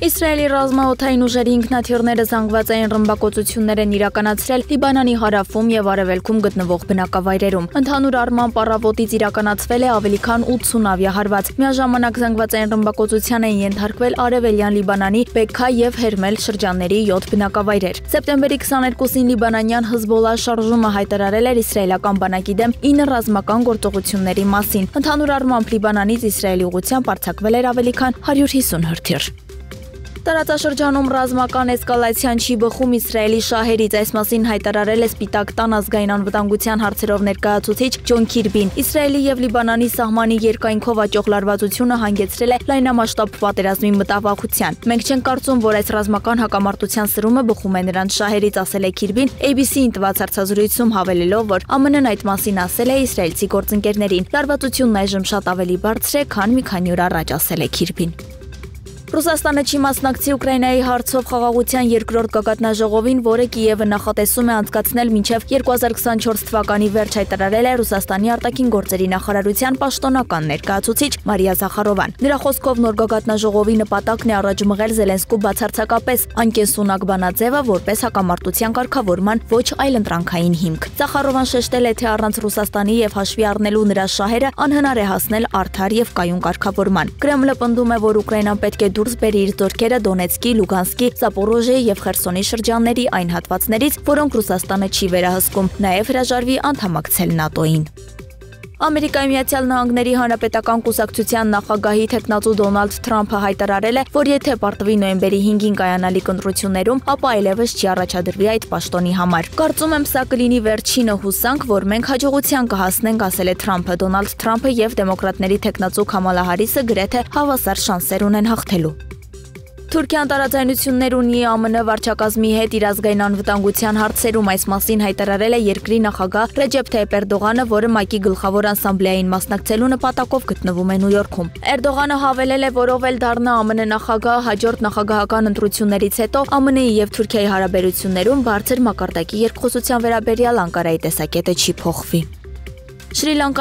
Իսրայելի ռազմաօդային ուժերի ինքնաթիռները զանգվածային ռմբակոծություններ են իրականացրել Լիբանանի հարավում և արևելքում գտնվող բնակավայրերում։ Ընդհանուր առմամբ առավոտից իրականացվել է ավելի քան 80 ավիահարված։ Միաժամանակ զանգվածային ռմբակոծության են ենթարկվել արևելյան Լիբանանի Բեքքա և Հերմել շրջանների 7 բնակավայրեր։ Սեպտեմբերի 22-ին լիբանանյան Հզբոլլահ շարժումը հայտարարել էր իսրայելական բանակի դեմ 9 ռազմական գործողությունների մասին։ Ընդհանուր առմամբ Լիբանանից Իսրայելի ուղղությամբ արձակվել էր ավելի քան 150 հրթիռ։ Տարածաշրջանում ռազմական էսկալացիան չի բխում Իսրայելի շահերից, այս մասին հայտարարել է Սպիտակ տան ազգային անվտանգության հարցերով ներկայացուցիչ Ջոն Քիրբին։ Իսրայելի և Լիբանանի սահմանի երկայնքով աճող լարվածությունը հանգեցրել է լայնամասշտաբ պատերազմի մտավախության։ Մենք չենք կարծում, որ այս ռազմական հակամարտության սրումը բխում է նրանց շահերից, ասել է Քիրբին ABC-ին տված հարցազրույցում, հավելելով, որ ԱՄՆ-ն այդ մասին ասել է իսրայելցի գործընկերներին։ Լարվածությունն այժմ շատ ավելի բարձր է, քան մի քանի օր առաջ, ասել է Քիրբին։ Ռուսաստանը չի մասնակցի Ուկրաինայի հարցով խաղաղության երկրորդ գագաթնաժողովին, որը Կիևը նախատեսում է անցկացնել մինչև 2024 թվականի վերջ, հայտարարել է Ռուսաստանի արտաքին գործերի նախարարության պաշտոնական ներկայացուցիչ Մարիա Զախարովան։ Նրա խոսքով նոր գագաթնաժողովի նպատակն է առաջ մղել Զելենսկու բացարձակապես անկենսունակ բանաձևը որպես հակամարտության կարգավորման ոչ այլընտրանքային հիմք։ Զախարովան շեշտել է, թե առանց Ռուսաստանի և հաշվի առնելու նրա շահերը անհնար է հասնել արդար և կայուն կարգավորման։ Կրեմլը պնդում է, որ Ուկրաինան պետք է դուրս բերի իր զորքերը Դոնեցկի, Լուգանսկի, Զապորոժիեի և Խերսոնի շրջանների այն հատվածներից, որոնք Ռուսաստանը չի վերահսկում, նաև հրաժարվի անդամակցել ՆԱՏՕ-ին։ Ամերիկայի Միացյալ Նահանգների Հանրապետական կուսակցության նախագահի թեկնածու Դոնալդ Թրամփը հայտարարել է, որ եթե պարտվի նոյեմբերի 5-ին կայանալիք ընտրություններում, ապա այլևս չի առաջադրվի այդ պաշտոնի համար։ Կարծում եմ, սա կլինի վերջինը հուսանք, որ մենք հաջողության կհասնենք, ասել է Թրամփը։ Դոնալդ Թրամփը և դեմոկրատների թեկնածու Քամալա Հարիսը գրեթե հավասար շանսեր ունեն հաղթելու։ Թուրքիան տարաձայնություններ ունի ԱՄՆ վարչակազմի հետ իր ազգային անվտանգության հարցերում, այս մասին հայտարարել է երկրի նախագահ Ռեջեփ Թայիփ Էրդողանը, որը ՄԱԿ-ի գլխավոր ասամբլեային մասնակցելու նպատակով գտնվում է Նյու Յորքում։ Էրդողանը հավելել է, որ ով էլ դառնա ԱՄՆ նախագահ, հաջորդ նախագահական ընտրություններից հետո ԱՄՆ-ի և Թուրքիայի հարաբերություններում բարձր մակարդակի երկխոսության վերաբերյալ Անկարայի տեսակետը չի փոխվի։ Շրի Լանկայի